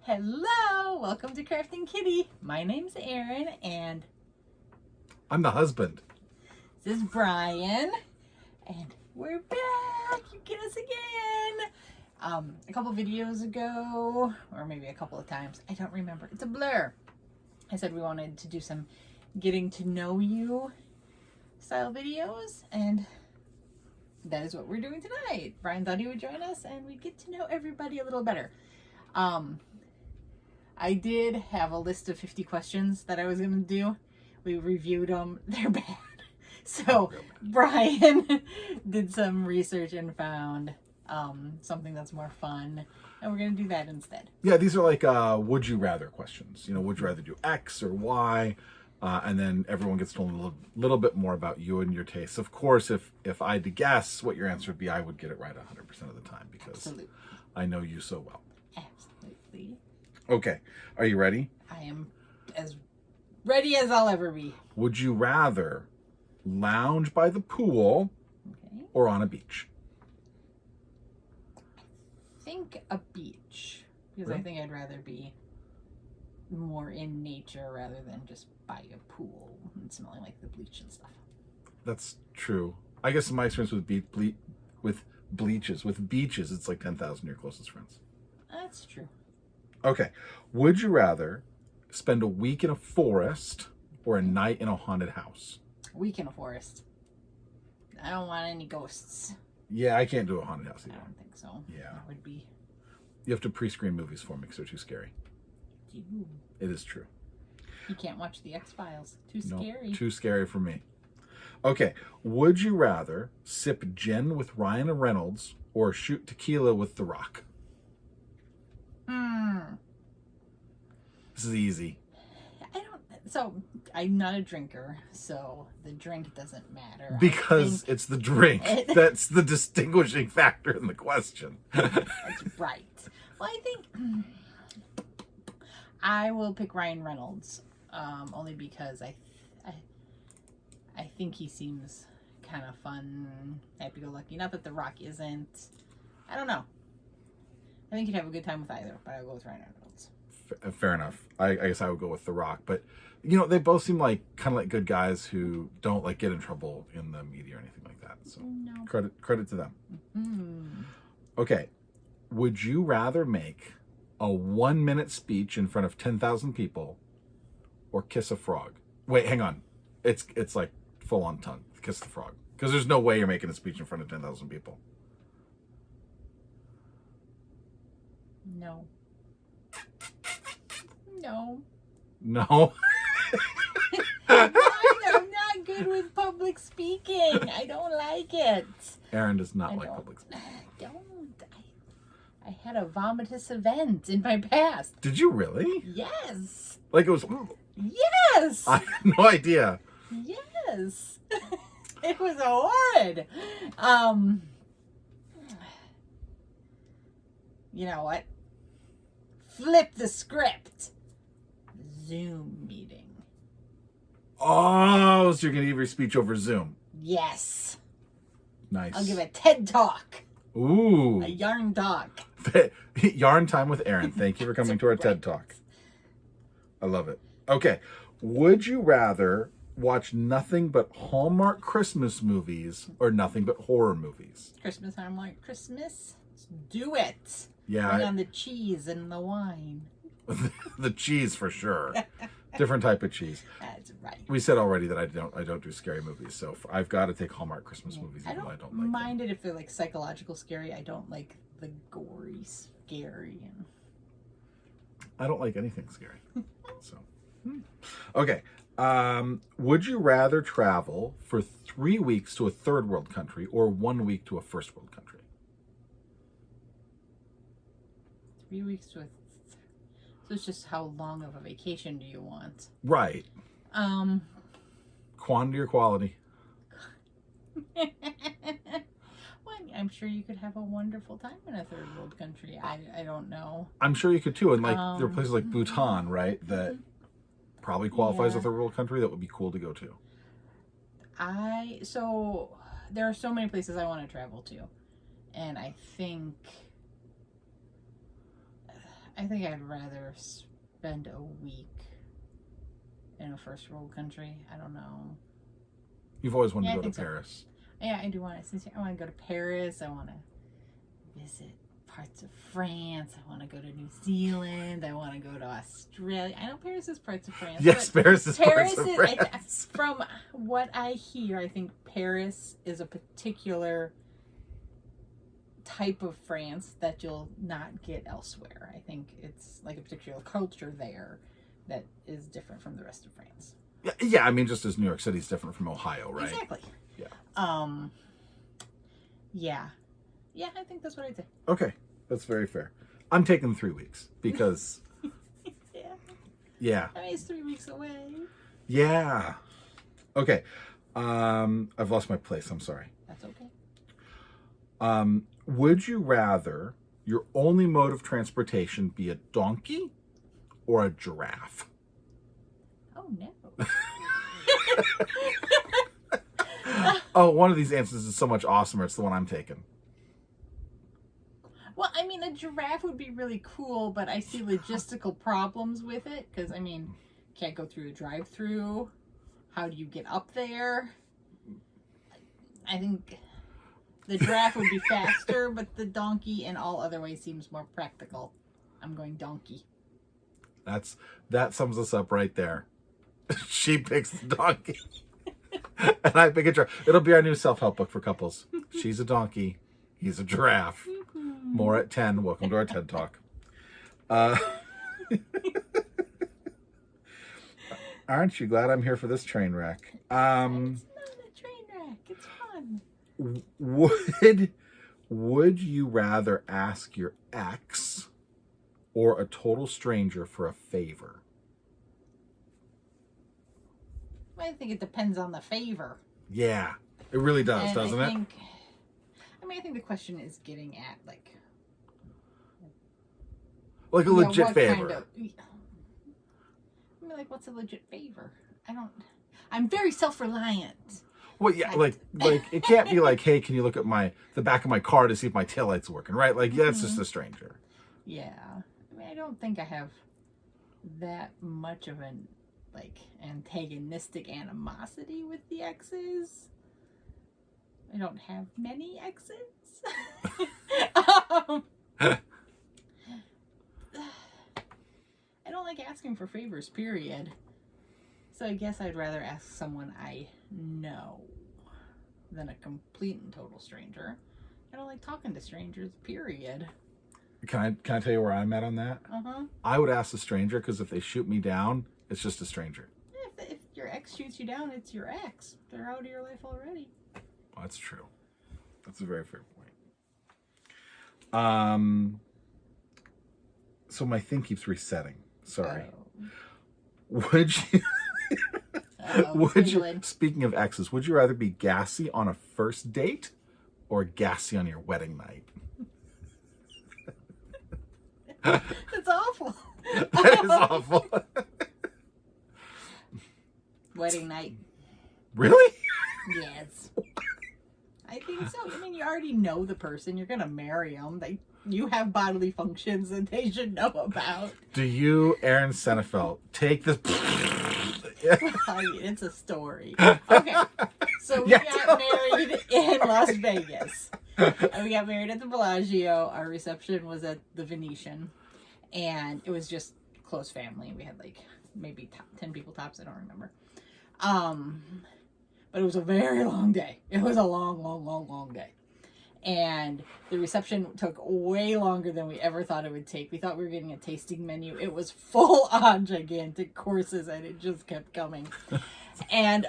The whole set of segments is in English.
Hello, welcome to Crafting Kitty. My name's Erin, and I'm the husband. this is Brian, and we're back. You get us again. A couple videos ago, or maybe a couple of times, I don't remember. It's a blur. I said we wanted to do some getting to know you style videos, and that is what we're doing tonight. Brian thought he would join us, and we'd get to know everybody a little better. I did have a list of 50 questions that I was going to do. We reviewed them. They're bad. So Brian did some research and found something that's more fun. And we're going to do that instead. Yeah, these are like would you rather questions. You know, would you rather do X or Y? And then everyone gets to know a little bit more about you and your tastes. Of course, if I had to guess what your answer would be, I would get it right 100% of the time because Absolutely. I know you so well. Absolutely. Okay, are you ready? I am as ready as I'll ever be. Would you rather lounge by the pool or on a beach? I think a beach. Because Really? I think I'd rather be more in nature rather than just by a pool and smelling like the bleach and stuff. That's true. I guess in my experience with beaches, it's like 10,000 of your closest friends. That's true. Okay. Would you rather spend a week in a forest or a night in a haunted house? A week in a forest. I don't want any ghosts. Yeah, I can't do a haunted house I either. don't think so. Yeah. That would be... You have to pre-screen movies for me because they're too scary. Ew. It is true. You can't watch the X-Files. Too No, scary. too scary for me. Okay. Would you rather sip gin with Ryan Reynolds or shoot tequila with The Rock? This is easy. So, I'm not a drinker, so the drink doesn't matter. Because it's the drink. That's the distinguishing factor in the question. That's right. Well, I think I will pick Ryan Reynolds, only because I think he seems kind of fun, happy-go-lucky. Not that The Rock isn't. I don't know. I think you'd have a good time with either, but I'll go with Ryan Reynolds. Fair enough. I guess I would go with The Rock. But, you know, they both seem like kind of like good guys who don't like get in trouble in the media or anything like that. So No. credit to them. Mm-hmm. Okay. Would you rather make a 1-minute speech in front of 10,000 people or kiss a frog? Wait, hang on. It's like full on tongue. Kiss the frog. Because there's no way you're making a speech in front of 10,000 people. No. No. No. I'm not good with public speaking. I don't like it. Aaron does not like public speaking. I had a vomitous event in my past. Did you really? Yes. Like it was... Yes. I had no idea. Yes. It was horrid. You know what? Flip the script. Zoom meeting. Oh, so you're going to give your speech over Zoom. Yes. Nice. I'll give a TED Talk. Ooh. A yarn talk. Yarn time with Erin. Thank you for coming to our TED Talk. I love it. Okay. Would you rather watch nothing but Hallmark Christmas movies or nothing but horror movies? Christmas, I'm like, Christmas? Let's do it. Yeah. Bring on the cheese and the wine. The cheese for sure. Different type of cheese. That's right. We said already that I don't do scary movies, so I've got to take Hallmark Christmas movies. I Even though I don't don't like mind them. it if they're like psychological scary. I don't like the gory scary. And... I don't like anything scary. So, okay. Would you rather travel for 3 weeks to a third world country or 1 week to a first world country? 3 weeks to a... So it's just how long of a vacation do you want? Right. Quantity or quality? Well, I'm sure you could have a wonderful time in a third world country. I don't know. I'm sure you could too. And like there are places like Bhutan, right, that probably qualifies as a third world country that would be cool to go to. So there are so many places I want to travel to. And I think I think I'd rather spend a week in a first world country. I don't know. You've always wanted Yeah, to I go to think so. Paris. Yeah, I do want to. I want to go to Paris. I want to visit parts of France. I want to go to New Zealand. I want to go to Australia. I know Paris is parts of France. Yes, Paris is Paris parts of is, France. from what I hear, I think Paris is a particular type of France that you'll not get elsewhere. I think it's like a particular culture there that is different from the rest of France. Yeah, I mean, just as New York City is different from Ohio, right? Exactly. Yeah. Yeah, I think that's what I'd say. Okay, that's very fair. I'm taking 3 weeks because... Yeah. Yeah. I mean, it's 3 weeks away. Yeah. Okay. I've lost my place. I'm sorry. That's okay. Would you rather your only mode of transportation be a donkey or a giraffe? Oh, no. Oh, one of these answers is so much awesomer. It's the one I'm taking. Well, I mean, a giraffe would be really cool, but I see logistical problems with it. Because, I mean, can't go through a drive-through. How do you get up there? I think the giraffe would be faster, but the donkey in all other ways seems more practical. I'm going donkey. That sums us up right there. She picks the donkey. And I pick a giraffe. It'll be our new self-help book for couples. She's a donkey. He's a giraffe. More at 10. Welcome to our TED Talk. Aren't you glad I'm here for this train wreck? It's not a train wreck. It's fun. Would you rather ask your ex or a total stranger for a favor? I think it depends on the favor. Yeah, it really does, doesn't it? I think the question is getting at like a legit favor. What's a legit favor? I'm very self-reliant. Well, yeah, like it can't be like, hey, can you look at the back of my car to see if my taillight's working, right? Like, yeah, it's just a stranger. Yeah. I mean, I don't think I have that much of an antagonistic animosity with the exes. I don't have many exes. I don't like asking for favors, period. So I guess I'd rather ask someone I know than a complete and total stranger. I don't like talking to strangers, period. Can I tell you where I'm at on that? Uh-huh. I would ask a stranger because if they shoot me down, it's just a stranger. If your ex shoots you down, it's your ex. They're out of your life already. Well, that's true. That's a very fair point. So my thing keeps resetting. Sorry. Would you... Speaking of exes, would you rather be gassy on a first date or gassy on your wedding night? That's awful. That is awful. Wedding night. Really? Yes. I think so. I mean, you already know the person. You're going to marry them. You have bodily functions that they should know about. Do you, Aaron Senefeld, take this... It's a story. Okay. So we got married in Las Vegas. We got married at the Bellagio. Our reception was at the Venetian. And it was just close family. We had maybe 10 people tops. I don't remember. But it was a very long day. It was a long day. And the reception took way longer than we ever thought it would take. We thought we were getting a tasting menu. It was full on gigantic courses and it just kept coming. And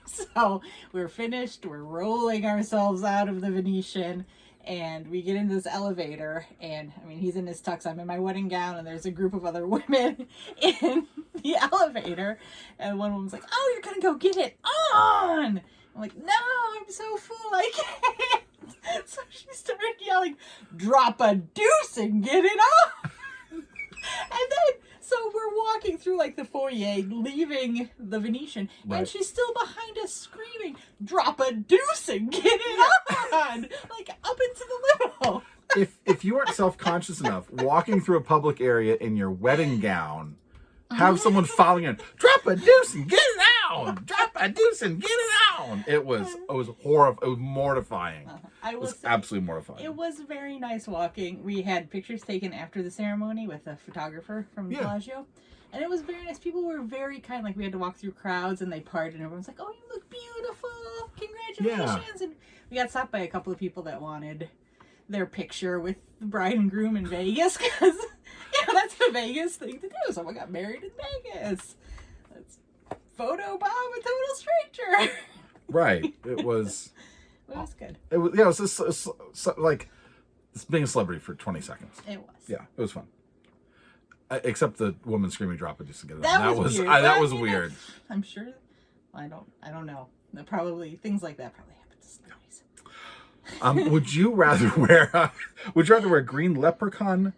so we're finished. We're rolling ourselves out of the Venetian. And we get into this elevator, and I mean, he's in his tux, I'm in my wedding gown, and there's a group of other women in the elevator. And one woman's like, "Oh, you're gonna go get it on!" I'm like, "No, I'm so full, I can't." So she started yelling, "Drop a deuce and get it on!" And then, so we're walking through the foyer, leaving the Venetian, right. And she's still behind us screaming, "Drop a deuce and get it on!" Up into the limo. if you aren't self-conscious enough, walking through a public area in your wedding gown, have someone following you, drop a deuce and get it down. Drop a deuce and get it down. It was horrible. It was mortifying. I It was say, absolutely mortifying. it was very nice walking. We had pictures taken after the ceremony with a photographer from Bellagio. And it was very nice. People were very kind. Like, we had to walk through crowds, and they parted, and everyone's like, oh, you look beautiful. Congratulations. And we got stopped by a couple of people that wanted their picture with the bride and groom in Vegas, because, that's a Vegas thing to do. Someone got married in Vegas. That's photo bomb a total stranger. Right. It was... It was good. It was just like being a celebrity for 20 seconds. It was. Yeah, it was fun. Except the woman screaming "drop it" just to get it. That was weird. That was weird. I'm sure. I don't know. Probably things like that probably happen to celebrities. Would you rather wear a green leprechaun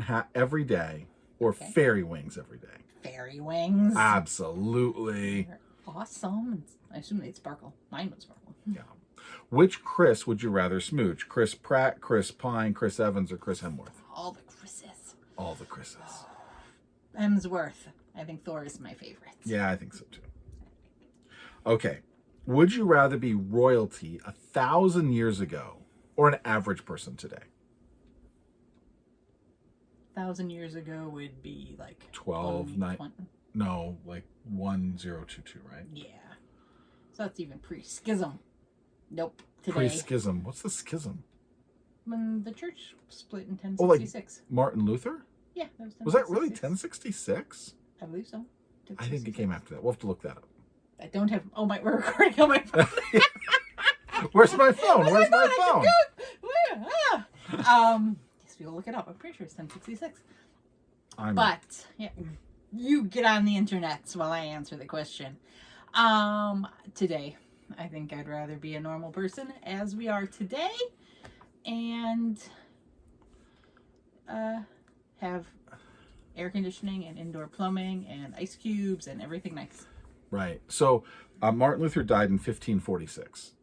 hat every day, or fairy wings every day? Fairy wings. Absolutely. They're awesome. I assume they'd sparkle. Mine would sparkle. Yeah. Which Chris would you rather smooch? Chris Pratt, Chris Pine, Chris Evans, or Chris Hemsworth? All the Chris's. All the Chris's. Hemsworth. I think Thor is my favorite. Yeah, I think so too. Okay. Would you rather be royalty 1,000 years ago or an average person today? 1,000 years ago would be like 1022, right? Yeah. So that's even pre-schism. Nope. Today. Pre-schism. What's the schism? When the church split in 1066. Oh, like Martin Luther? Yeah, that was 1066. Was that really 1066? I believe so. I think it came after that. We'll have to look that up. I don't have... Oh, we're recording on my phone. Where's my phone? Where's my phone? Yes, we'll look it up. I'm pretty sure it's 1066. But, yeah, you get on the internet while I answer the question. Today, I think I'd rather be a normal person as we are today and have air conditioning and indoor plumbing and ice cubes and everything nice. Right. So Martin Luther died in 1546.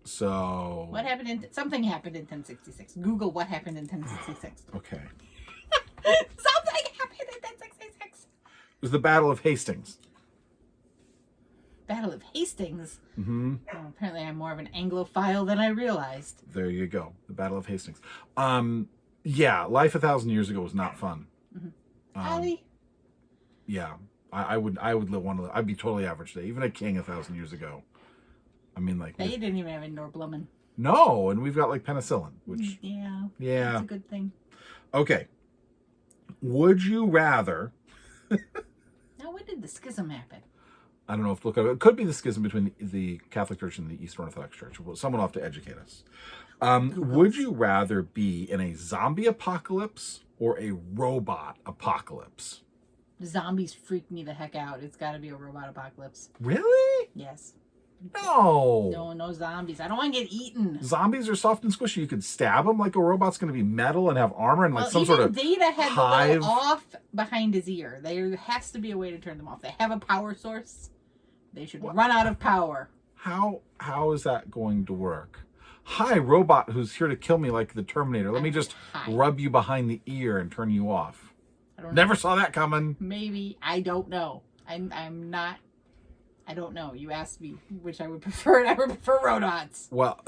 So what happened something happened in 1066. Google what happened in 1066. Okay. Something happened in 1066. It was the Battle of Hastings. Battle of Hastings. Mm-hmm. Well, apparently I'm more of an Anglophile than I realized. There you go. The Battle of Hastings. Yeah, life 1,000 years ago was not fun. Mm-hmm. Allie? Yeah. I would want to live. I'd be totally average today. Even a king 1,000 years ago. I mean, like, they didn't even have indoor plumbing. No, and we've got like penicillin, which yeah, that's a good thing. Okay. Would you rather? Now, when did the schism happen? I don't know if look. It could be the schism between the Catholic Church and the Eastern Orthodox Church. Someone will have to educate us. Would you rather be in a zombie apocalypse or a robot apocalypse? Zombies freak me the heck out. It's got to be a robot apocalypse. Really? Yes. No. No zombies. I don't want to get eaten. Zombies are soft and squishy. You could stab them like a robot's going to be metal and have armor and like some even sort of Data had hive. the little off behind his ear. There has to be a way to turn them off. They have a power source. They should run out of power. How is that going to work? Hi, robot who's here to kill me like the Terminator. Let me just rub you behind the ear and turn you off. I don't know. Never saw that coming. Maybe. I don't know. I'm not... I don't know. You asked me which I would prefer, and I would prefer robots. Well,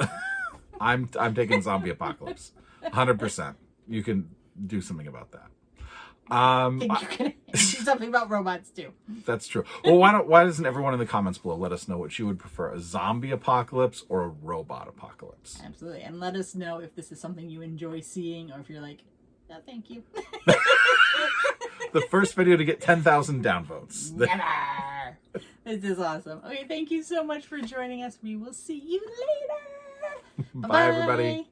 I'm taking zombie apocalypse. 100%. You can do something about that. I think you can do something about robots too. That's true. Well, why doesn't everyone in the comments below let us know what you would prefer, a zombie apocalypse or a robot apocalypse? Absolutely. And let us know if this is something you enjoy seeing or if you're like, no, thank you. The first video to get 10,000 downvotes. Never. This is awesome. Okay, thank you so much for joining us. We will see you later. Bye, everybody.